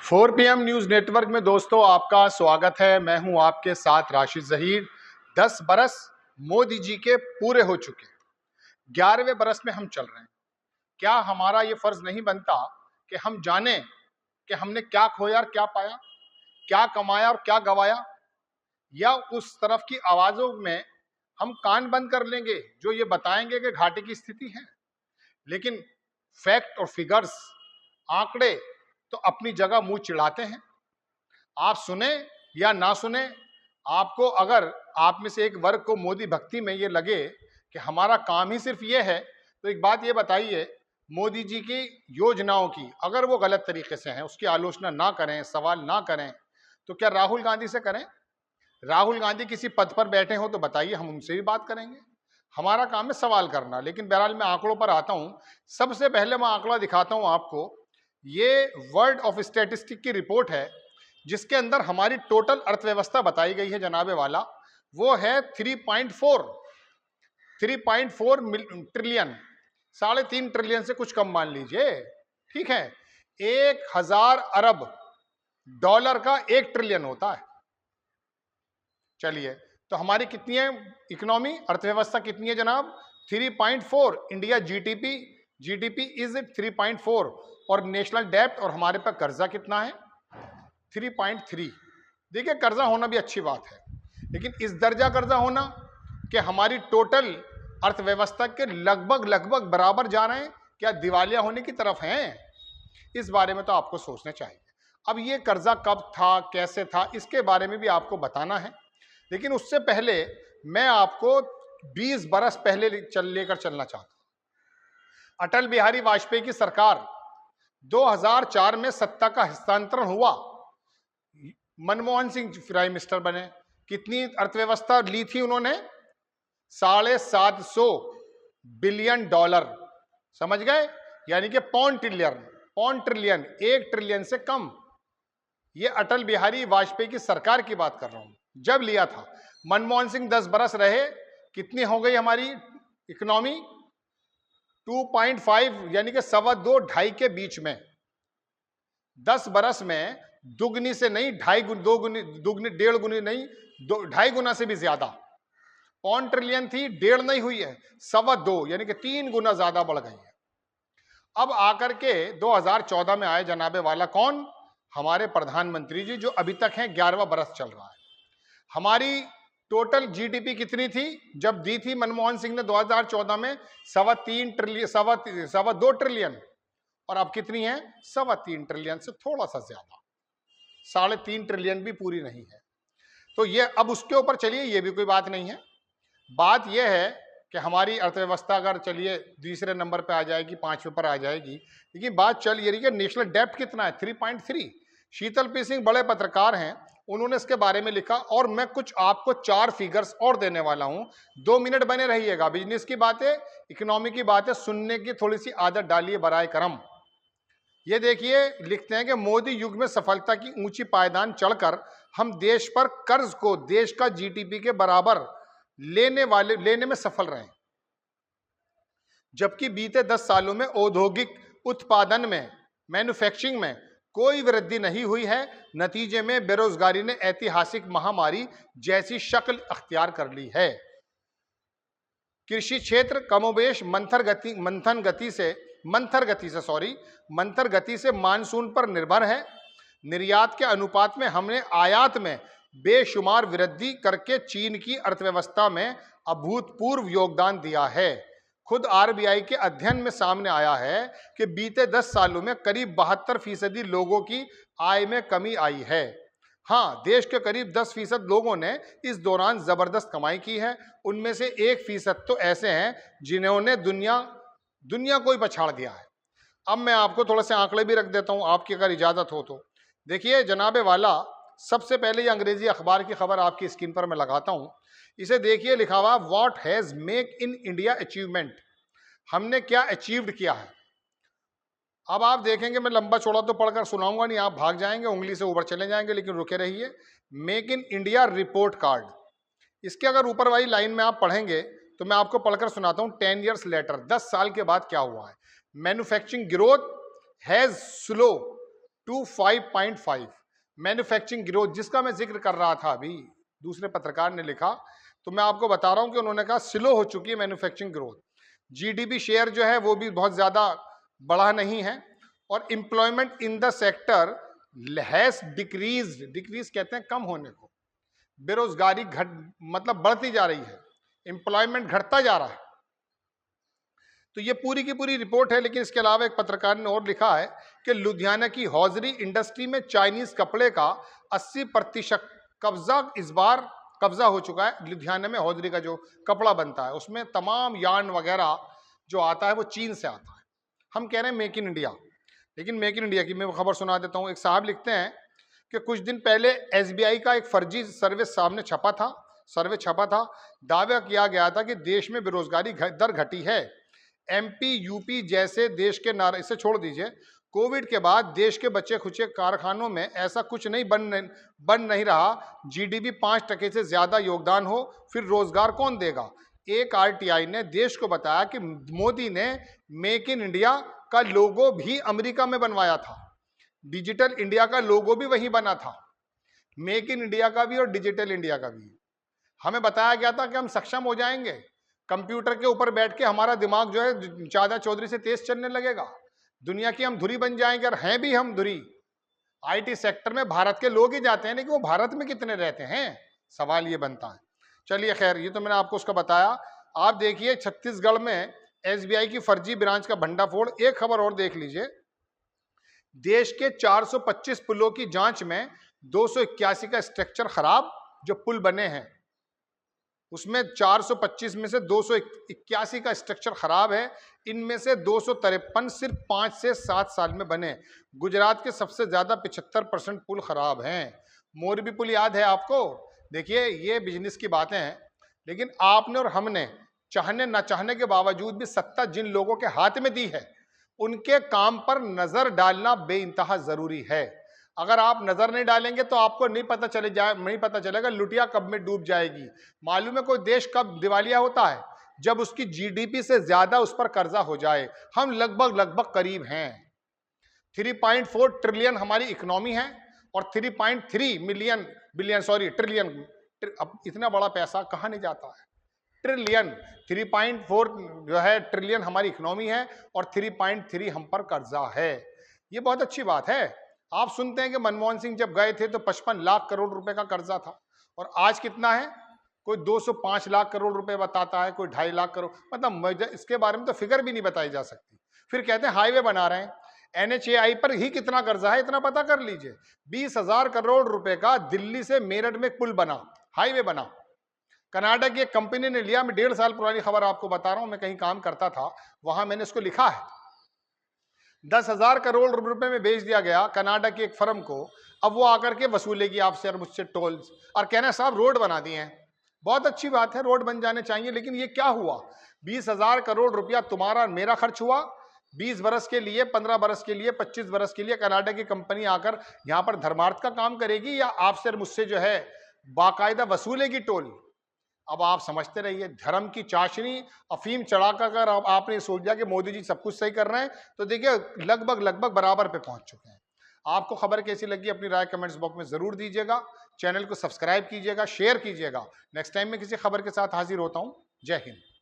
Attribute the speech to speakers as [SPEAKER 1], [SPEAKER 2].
[SPEAKER 1] 4 PM news network में दोस्तों आपका स्वागत है। मैं हूं आपके साथ राशिद जहीर। 10 बरस मोदी जी के पूरे हो चुके, 11वें बरस में हम चल रहे हैं। क्या हमारा ये फर्ज नहीं बनता कि हम जाने कि हमने क्या खोया और क्या पाया, क्या कमाया और क्या गवाया, या उस तरफ की आवाजों में हम कान बंद कर लेंगे जो ये बताएंगे कि घाटे की स्थिति है। लेकिन फैक्ट और फिगर्स, आंकड़े तो अपनी जगह मुंह चिढ़ाते हैं। आप सुने या ना सुने, आपको अगर आप में से एक वर्ग को मोदी भक्ति में ये लगे कि हमारा काम ही सिर्फ ये है, तो एक बात ये बताइए, मोदी जी की योजनाओं की अगर वो गलत तरीके से हैं, उसकी आलोचना ना करें, सवाल ना करें, तो क्या राहुल गांधी से करें? राहुल गांधी किसी पद पर बैठे हो तो बताइए, हम उनसे भी बात करेंगे। हमारा काम है सवाल करना। लेकिन बहरहाल मैं आंकड़ों पर आता हूं। सबसे पहले मैं आंकड़ा दिखाता हूं आपको। ये वर्ल्ड ऑफ स्टैटिस्टिक की रिपोर्ट है जिसके अंदर हमारी टोटल अर्थव्यवस्था बताई गई है जनाबे वाला। वो है 3.4 ट्रिलियन, 3.5 ट्रिलियन से कुछ कम मान लीजिए, ठीक है। 1000 अरब डॉलर का 1 ट्रिलियन होता है। चलिए, तो हमारी कितनी है इकोनॉमी, अर्थव्यवस्था कितनी है जनाब? 3.4। इंडिया जीडीपी इज 3.4 और नेशनल डेब्ट और हमारे पास कर्जा कितना है? 3.3। देखिए, कर्जा होना भी अच्छी बात है, लेकिन इस दर्जा कर्जा होना कि हमारी टोटल अर्थव्यवस्था के लगभग बराबर जा रहे हैं, क्या दिवालिया होने की तरफ हैं? इस बारे में तो आपको सोचना चाहिए। अब ये कर्जा कब था, कैसे था, इसके बारे में भी आपको बताना है। लेकिन उससे पहले मैं आपको 20 बरस पहले लेकर चलना चाहता हूं। अटल बिहारी वाजपेयी की सरकार 2004 में सत्ता का हस्तांतरण हुआ। मनमोहन सिंह प्राइम मिनिस्टर बने। कितनी अर्थव्यवस्था ली थी उन्होंने? 750 बिलियन डॉलर, समझ गए? यानी कि पौन ट्रिलियन, 1 ट्रिलियन से कम। ये अटल बिहारी वाजपेयी की सरकार की बात कर रहा हूं, जब लिया था। मनमोहन सिंह 10 बरस रहे, कितनी हो गई हमारी इकोनॉमी? 2.5 यानी कि 2.25 ढाई के बीच में। 10 बरस में दुगनी से नहीं, दुगनी 1.5 गुनी नहीं, 2.5 गुना से भी ज्यादा। पौन ट्रिलियन थी, 1.5 नहीं हुई है, 2.25 यानी कि 3 गुना ज्यादा बढ़ गई है। अब आकर के 2014 में आए जनाबे वाला कौन? हमारे प्रधानमंत्री जी, जो अभी तक हैं, 11वां बरस चल रहा है। हमारी टोटल जीडीपी कितनी थी जब दी थी मनमोहन सिंह ने 2014 में? 2.25 ट्रिलियन। और अब कितनी है? 3.25 ट्रिलियन से थोड़ा सा ज्यादा, 3.5 ट्रिलियन भी पूरी नहीं है। तो ये अब उसके ऊपर चलिए, ये भी कोई बात नहीं है। बात यह है कि हमारी अर्थव्यवस्था अगर चलिए तीसरे नंबर पे आ जाएगी, 5वें पर आ जाएगी, लेकिन बात चल ये रही है नेशनल डेब्ट कितना है? 3.3। शीतल पी सिंह बड़े पत्रकार हैं, उन्होंने इसके बारे में लिखा, और मैं कुछ आपको 4 फिगर्स और देने वाला हूं। 2 मिनट बने रहिएगा। बिजनेस की बातें, इकोनॉमी की बातें सुनने की थोड़ी सी आदत डालिए बराए करम। ये देखिए, लिखते हैं कि मोदी युग में सफलता की ऊंची पायदान चढ़कर हम देश पर कर्ज को देश का जीडीपी के बराबर लेने में सफल रहे, जबकि बीते 10 सालों में औद्योगिक उत्पादन में, मैन्युफैक्चरिंग में कोई वृद्धि नहीं हुई है। नतीजे में बेरोजगारी ने ऐतिहासिक महामारी जैसी शक्ल अख्तियार कर ली है। कृषि क्षेत्र कमोबेश मंथर गति से मानसून पर निर्भर है। निर्यात के अनुपात में हमने आयात में बेशुमार वृद्धि करके चीन की अर्थव्यवस्था में अभूतपूर्व योगदान दिया है। खुद आरबीआई के अध्ययन में सामने आया है कि बीते 10 सालों में करीब 72% लोगों की आय में कमी आई है। हाँ, देश के करीब 10% लोगों ने इस दौरान जबरदस्त कमाई की है। उनमें से 1% तो ऐसे हैं जिन्होंने दुनिया को ही पछाड़ दिया है। अब मैं आपको थोड़े से आंकड़े भी रख देता हूं, आपकी अगर इजाजत हो तो। देखिए जनाबे वाला, सबसे पहले ये अंग्रेजी अखबार की खबर आपकी स्क्रीन पर मैं लगाता हूं। इसे देखिए, लिखा हुआ what has make in India achievement. हमने क्या अचीव्ड किया है। अब आप देखेंगे, मैं लंबा चौड़ा तो पढ़कर सुनाऊंगा नहीं, आप भाग जाएंगे, उंगली से ऊपर चले जाएंगे, लेकिन रुके रहिए। Make in India report card, इसके अगर ऊपर वाली लाइन में आप पढ़ेंगे तो मैं आपको पढ़कर सुनाता हूं। 10 ईयर्स लेटर, 10 साल के बाद क्या हुआ है। Manufacturing growth has slow, to 5.5। Manufacturing growth जिसका मैं जिक्र कर रहा था अभी, दूसरे पत्रकार ने लिखा, तो मैं आपको बता रहा हूं कि उन्होंने कहा स्लो हो चुकी है मैन्युफैक्चरिंग ग्रोथ। जीडीपी शेयर जो है वो भी बहुत ज्यादा बढ़ा नहीं है, और employment in the sector has decrease कहते हैं कम होने को। बेरोजगारी घट मतलब बढ़ती जा रही है, एम्प्लॉयमेंट घटता जा रहा है। तो ये पूरी की पूरी रिपोर्ट है। लेकिन इसके अलावा एक पत्रकार ने और लिखा है कि लुधियाना की हौजरी इंडस्ट्री में चाइनीज कपड़े का 80% कब्जा इस बार कब्जा हो चुका है। लुधियाना में हौजरी का जो कपड़ा बनता है उसमें तमाम यार्न वगैरह जो आता है वो चीन से आता है। हम कह रहे हैं मेक इन इंडिया, लेकिन मेक इन इंडिया की मैं खबर सुना देता हूँ। एक साहब लिखते हैं कि कुछ दिन पहले एसबीआई का एक फर्जी सर्वे छपा था। दावा किया गया था कि देश में बेरोजगारी दर घटी है। एमपी यूपी जैसे देश के नारे, इसे छोड़ दीजिए, कोविड के बाद देश के बचे खुचे कारखानों में ऐसा कुछ नहीं बन नहीं रहा। जीडीपी 5% से ज्यादा योगदान हो, फिर रोजगार कौन देगा। एक आरटीआई ने देश को बताया कि मोदी ने मेक इन इंडिया का लोगो भी अमेरिका में बनवाया था, डिजिटल इंडिया का लोगो भी वहीं बना था, मेक इन इंडिया का भी और डिजिटल इंडिया का भी। हमें बताया गया था कि हम सक्षम हो जाएंगे, कंप्यूटर के ऊपर बैठ के हमारा दिमाग जो है चाचा चौधरी से तेज चलने लगेगा, दुनिया की हम धुरी बन जाएंगे। और हैं भी हम धुरी, आईटी सेक्टर में भारत के लोग ही जाते हैं, लेकिन वो भारत में कितने रहते हैं, सवाल ये बनता है। चलिए खैर, ये तो मैंने आपको उसका बताया। आप देखिए छत्तीसगढ़ में एसबीआई की फर्जी ब्रांच का भंडाफोड़। एक खबर और देख लीजिए, देश के 425 पुलों की जांच में 281 का स्ट्रक्चर खराब। जो पुल बने हैं उसमें 425 में से 281 का स्ट्रक्चर खराब है। इनमें से 253 सिर्फ 5 से 7 साल में बने। गुजरात के सबसे ज्यादा 75% पुल खराब हैं। मोरबी पुल याद है आपको। देखिए ये बिजनेस की बातें हैं, लेकिन आपने और हमने चाहने न चाहने के बावजूद भी सत्ता जिन लोगों के हाथ में दी है, उनके काम पर नजर डालना बेइंतहा जरूरी है। अगर आप नजर नहीं डालेंगे तो आपको नहीं पता चलेगा लुटिया कब में डूब जाएगी। मालूम है कोई देश कब दिवालिया होता है? जब उसकी जीडीपी से ज्यादा उस पर कर्जा हो जाए। हम लगभग करीब हैं। 3.4 ट्रिलियन हमारी इकोनॉमी है और 3.3 ट्रिलियन। अब इतना बड़ा पैसा कहाँ नहीं जाता है, ट्रिलियन। 3.4 जो है ट्रिलियन हमारी इकोनॉमी है और 3.3 हम पर कर्जा है। ये बहुत अच्छी बात है। आप सुनते हैं कि मनमोहन सिंह जब गए थे तो 55 लाख करोड़ रुपए का कर्जा था, और आज कितना है? कोई 205 लाख करोड़ रुपए बताता है, कोई 2.5 लाख करोड़। मतलब इसके बारे में तो फिगर भी नहीं बताई जा सकती। फिर कहते हैं हाईवे बना रहे हैं, एनएचएआई पर ही कितना कर्जा है इतना पता कर लीजिए। 20,000 करोड़ रुपए का दिल्ली से मेरठ में पुल बना, हाईवे बना। कनाडा की एक कंपनी ने लिया। मैं 1.5 साल पुरानी खबर आपको बता रहा हूं, मैं कहीं काम करता था, वहां मैंने इसको लिखा है। 10,000 करोड़ रुपए में बेच दिया गया कनाडा की एक फर्म को। अब वो आकर के वसूलेगी आपसे और मुझसे टोल्स, और कहना साहब रोड बना दिए हैं। बहुत अच्छी बात है, रोड बन जाने चाहिए, लेकिन ये क्या हुआ? 20,000 करोड़ रुपया तुम्हारा मेरा खर्च हुआ 20 बरस के लिए, 15 बरस के लिए, 25 बरस के लिए। कनाडा की कंपनी आकर यहां पर धर्मार्थ का काम करेगी या आपसे और मुझसे जो है बाकायदा वसूलेगी टोल? अब आप समझते रहिए, धर्म की चाशनी अफीम चढ़ाकर अगर आपने सोच दिया कि मोदी जी सब कुछ सही कर रहे हैं, तो देखिए लगभग बराबर पे पहुंच चुके हैं। आपको खबर कैसी लगी अपनी राय कमेंट्स बॉक्स में जरूर दीजिएगा। चैनल को सब्सक्राइब कीजिएगा, शेयर कीजिएगा। नेक्स्ट टाइम मैं किसी खबर के साथ हाजिर होता हूं। जय हिंद।